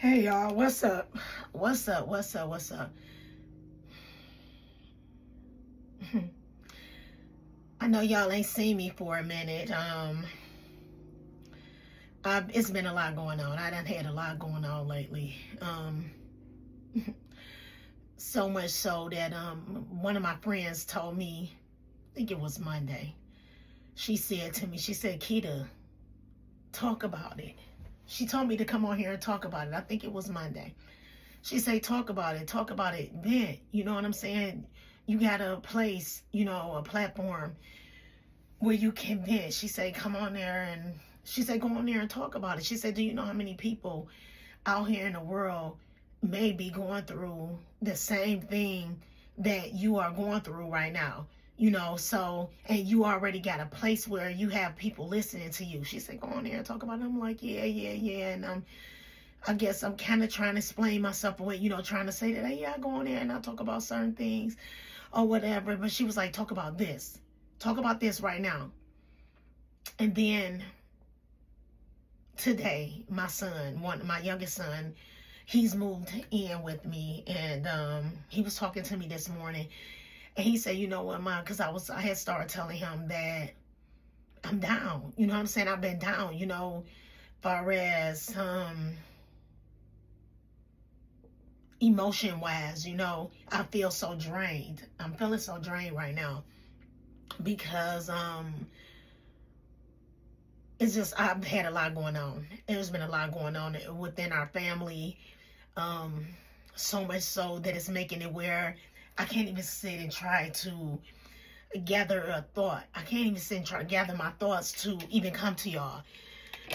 Hey y'all, what's up? What's up? What's up? What's up? I know y'all ain't seen me for a minute. It's been a lot going on. I done had a lot going on lately. So much so that one of my friends told me, I think it was Monday. She said to me, she said, "Keita, talk about it." She told me to come on here and talk about it. I think it was Monday. She said, talk about it, vent. You know what I'm saying? You got a place, a platform where you can vent. She said, come on there, and she said, go on there and talk about it. She said, do you know how many people out here in the world may be going through the same thing that you are going through right now? So, and you already got a place where you have people listening to you. She said, go on there and talk about it. I'm like, yeah. And I guess I'm kind of trying to explain myself away, trying to say that, hey, yeah, I go on there and I talk about certain things or whatever. But she was like, talk about this. Talk about this right now. And then today, my son, my youngest son, he's moved in with me. And he was talking to me this morning. And he said, you know what, Mom, because I had started telling him that I'm down. You know what I'm saying? I've been down, far as emotion wise, I feel so drained. I'm feeling so drained right now because it's just, I've had a lot going on. There's been a lot going on within our family, so much so that it's making it where I can't even sit and try to gather a thought. I can't even sit and try to gather my thoughts to even come to y'all,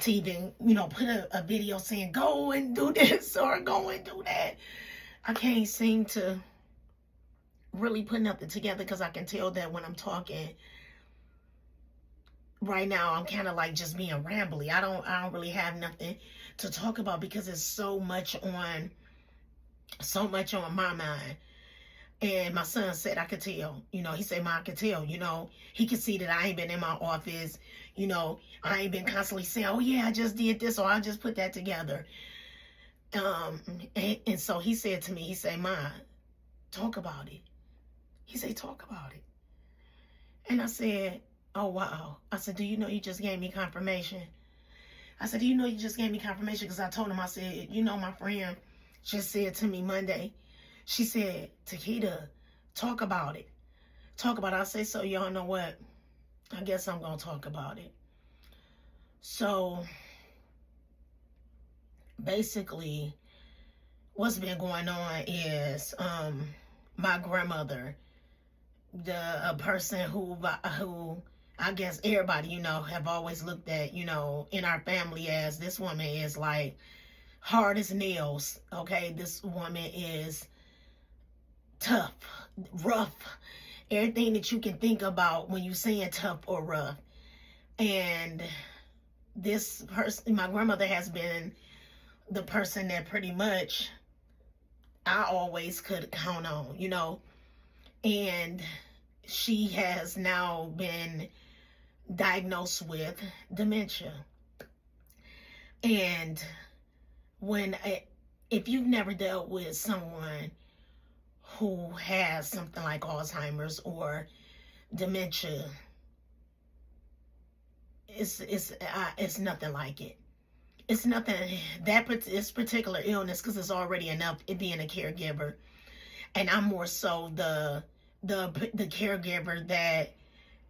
to even, put a video saying go and do this or go and do that. I can't seem to really put nothing together because I can tell that when I'm talking right now, I'm kind of like just being rambly. I don't really have nothing to talk about because it's so much on my mind. And my son said I could tell, he said, Mom, I could tell, he could see that I ain't been in my office, I ain't been constantly saying, oh yeah, I just did this or I just put that together. And so he said to me, he said, Mom, talk about it. He said, talk about it. And I said, oh, wow. I said, do you know you just gave me confirmation? I said, do you know you just gave me confirmation? Because I told him, I said, my friend just said to me Monday, she said, Takeda, talk about it. Talk about it. I said, so y'all know what? I guess I'm going to talk about it. So basically, what's been going on is my grandmother, a person who I guess everybody, have always looked at, in our family as this woman is like hard as nails. Okay, this woman is tough, rough, everything that you can think about when you saying tough or rough. And this person, my grandmother, has been the person that pretty much I always could count on, and she has now been diagnosed with dementia. And if you've never dealt with someone who has something like Alzheimer's or dementia, it's nothing like it. It's nothing, this particular illness, because it's already enough it being a caregiver, and I'm more so the caregiver that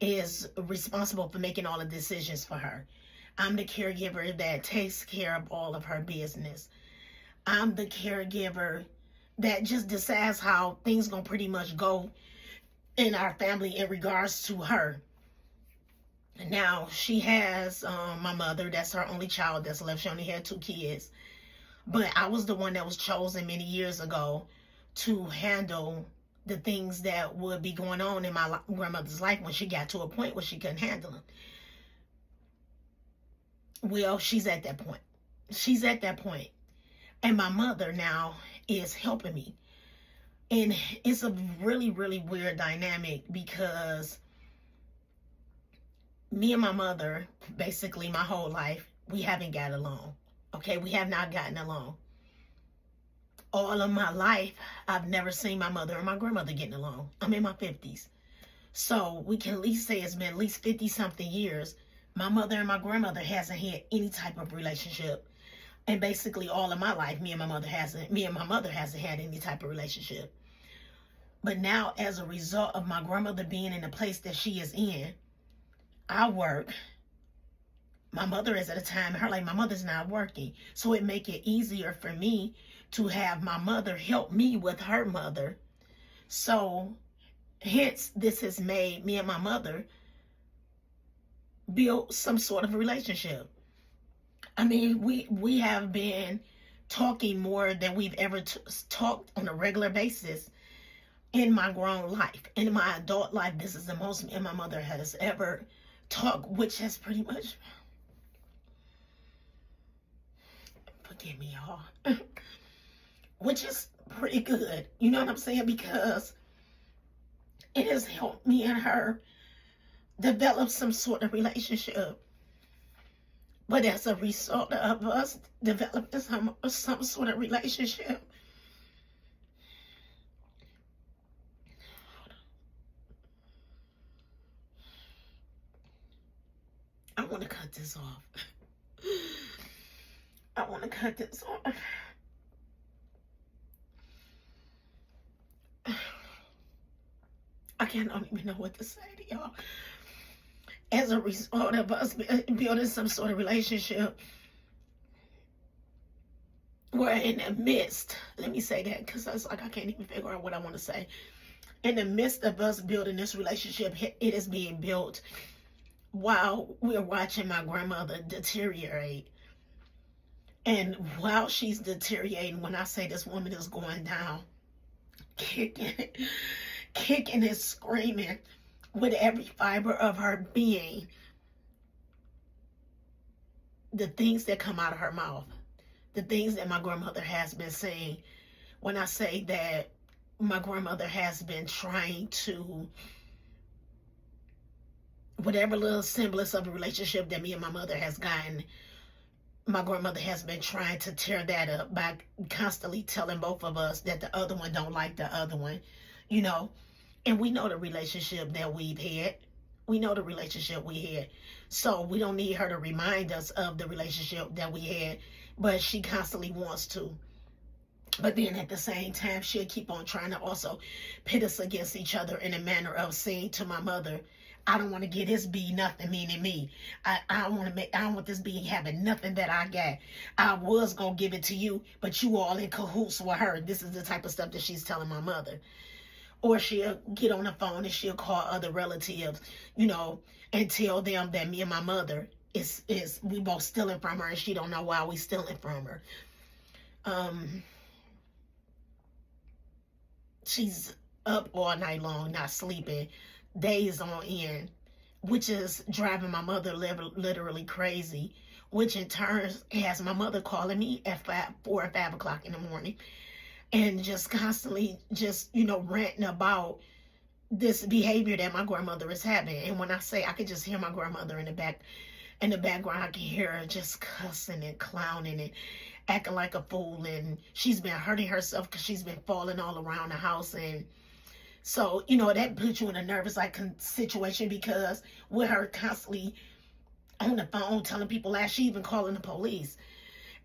is responsible for making all the decisions for her. I'm the caregiver that takes care of all of her business. I'm the caregiver that just decides how things gonna pretty much go in our family in regards to her. Now, she has my mother, that's her only child that's left. She only had 2 kids. But I was the one that was chosen many years ago to handle the things that would be going on in my grandmother's life when she got to a point where she couldn't handle them. Well, she's at that point. She's at that point. And my mother now is helping me. And it's a really, really weird dynamic because me and my mother, basically my whole life, we haven't got along. Okay, we have not gotten along. all of my life, I've never seen my mother and my grandmother getting along. I'm in my 50s. So we can at least say it's been at least 50 something years. My mother and my grandmother hasn't had any type of relationship. And basically all of my life, me and my mother hasn't had any type of relationship. But now, as a result of my grandmother being in the place that she is in, I work. My mother is at a time, my mother's not working. So it make it easier for me to have my mother help me with her mother. So hence, this has made me and my mother build some sort of relationship. I mean, we have been talking more than we've ever talked on a regular basis in my grown life. In my adult life, this is the most me and my mother has ever talked, which has pretty much, forgive me, y'all, which is pretty good. You know what I'm saying? Because it has helped me and her develop some sort of relationship. But as a result of us developing some sort of relationship, I want to cut this off. I want to cut this off. I don't even know what to say to y'all. As a result of us building some sort of relationship, we're in the midst, let me say that because it's like I can't even figure out what I want to say. In the midst of us building this relationship, it is being built while we're watching my grandmother deteriorate. And while she's deteriorating, when I say this woman is going down, kicking and screaming with every fiber of her being, the things that come out of her mouth, the things that my grandmother has been saying. When I say that my grandmother has been trying to, whatever little semblance of a relationship that me and my mother has gotten, my grandmother has been trying to tear that up by constantly telling both of us that the other one don't like the other one, you know. And we know the relationship that we've had. We know the relationship we had. So we don't need her to remind us of the relationship that we had. But she constantly wants to. But then at the same time, she'll keep on trying to also pit us against each other in a manner of saying to my mother, I don't want to get this B nothing, meaning me. I don't want this B having nothing that I got. I was going to give it to you, but you all in cahoots with her. This is the type of stuff that she's telling my mother. Or she'll get on the phone and she'll call other relatives, you know, and tell them that me and my mother we both stealing from her and she don't know why we stealing from her. She's up all night long, not sleeping, days on end, which is driving my mother literally crazy, which in turn has my mother calling me at 4 or 5 o'clock in the morning. And just constantly ranting about this behavior that my grandmother is having. And when I say I could just hear my grandmother in the background, I can hear her just cussing and clowning and acting like a fool. And she's been hurting herself because she's been falling all around the house. And so, that puts you in a nervous situation, because with her constantly on the phone telling people she even calling the police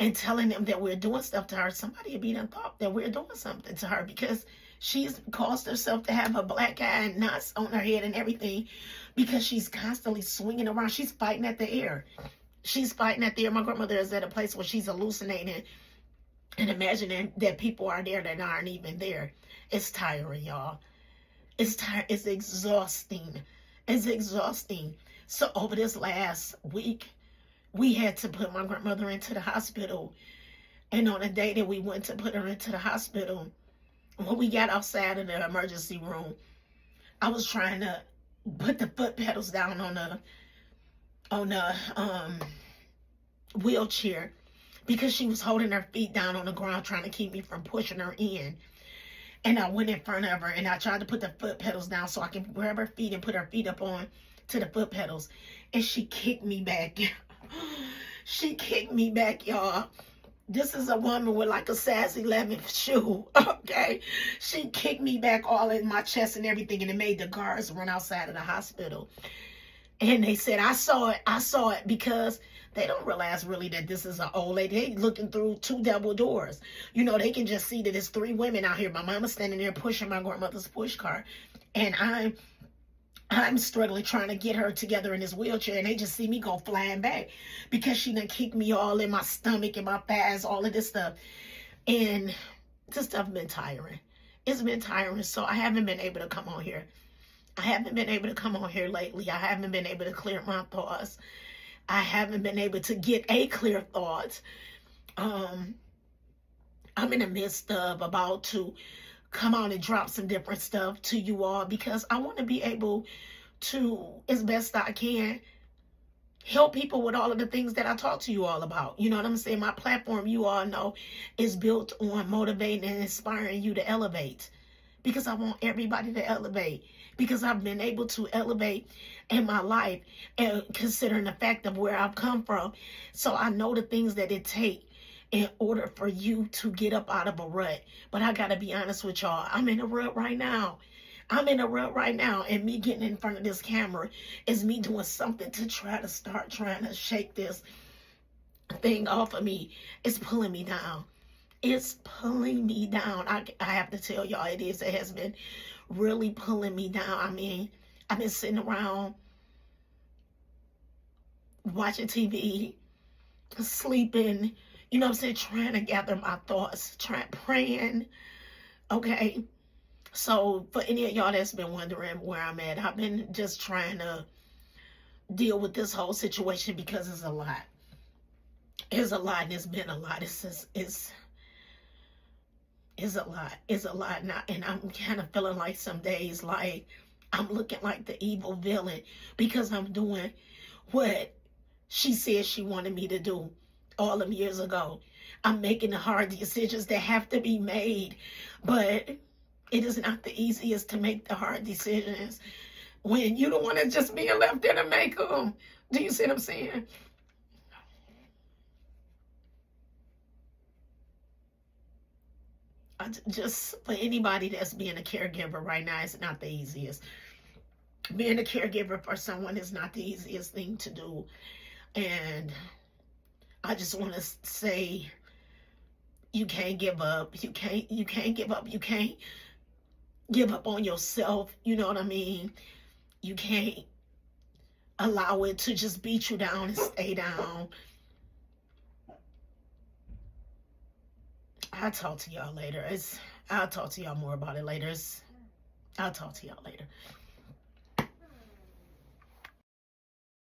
and telling them that we're doing stuff to her. Somebody would be done thought that we're doing something to her, because she's caused herself to have a black eye and knots on her head and everything, because she's constantly swinging around. She's fighting at the air. My grandmother is at a place where she's hallucinating and imagining that people are there that aren't even there. It's tiring, y'all. It's tiring. It's exhausting. So over this last week, we had to put my grandmother into the hospital. And on the day that we went to put her into the hospital, when we got outside of the emergency room, I was trying to put the foot pedals down on the wheelchair, because she was holding her feet down on the ground trying to keep me from pushing her in. And I went in front of her and I tried to put the foot pedals down so I can grab her feet and put her feet up on to the foot pedals. And she kicked me back. She kicked me back, y'all. This is a woman with like a size 11 shoe. Okay. She kicked me back all in my chest and everything, and it made the guards run outside of the hospital. And they said, I saw it, because they don't realize really that this is an old lady. They looking through two double doors. You know, they can just see that there's three women out here. My mama's standing there pushing my grandmother's push cart. And I'm struggling trying to get her together in this wheelchair, and they just see me go flying back because she done kicked me all in my stomach and my thighs, all of this stuff. And this stuff been tiring. It's been tiring, so I haven't been able to come on here. I haven't been able to come on here lately. I haven't been able to clear my thoughts. I haven't been able to get a clear thought. I'm in the midst of about to come on and drop some different stuff to you all, because I want to be able to, as best I can, help people with all of the things that I talk to you all about. You know what I'm saying? My platform, you all know, is built on motivating and inspiring you to elevate, because I want everybody to elevate, because I've been able to elevate in my life, and considering the fact of where I've come from. So I know the things that it takes in order for you to get up out of a rut. But I got to be honest with y'all. I'm in a rut right now. I'm in a rut right now, and me getting in front of this camera is me doing something to try to start trying to shake this thing off of me. It's pulling me down. It's pulling me down. I have to tell y'all, it has been really pulling me down. I mean, I've been sitting around watching TV, sleeping, you know what I'm saying, trying to gather my thoughts, praying, okay? So for any of y'all that's been wondering where I'm at, I've been just trying to deal with this whole situation, because it's a lot. It's a lot, and it's been a lot. It's a lot. It's a lot now, and I'm kind of feeling like some days like I'm looking like the evil villain, because I'm doing what she said she wanted me to do all them years ago. I'm making the hard decisions that have to be made, but it is not the easiest to make the hard decisions when you don't want to just be left there to make them. Do you see what I'm saying? Just for anybody that's being a caregiver right now, it's not the easiest. Being a caregiver for someone is not the easiest thing to do. And I just want to say, you can't give up. You can't give up. You can't give up on yourself. You know what I mean? You can't allow it to just beat you down and stay down. I'll talk to y'all later. I'll talk to y'all more about it later. I'll talk to y'all later.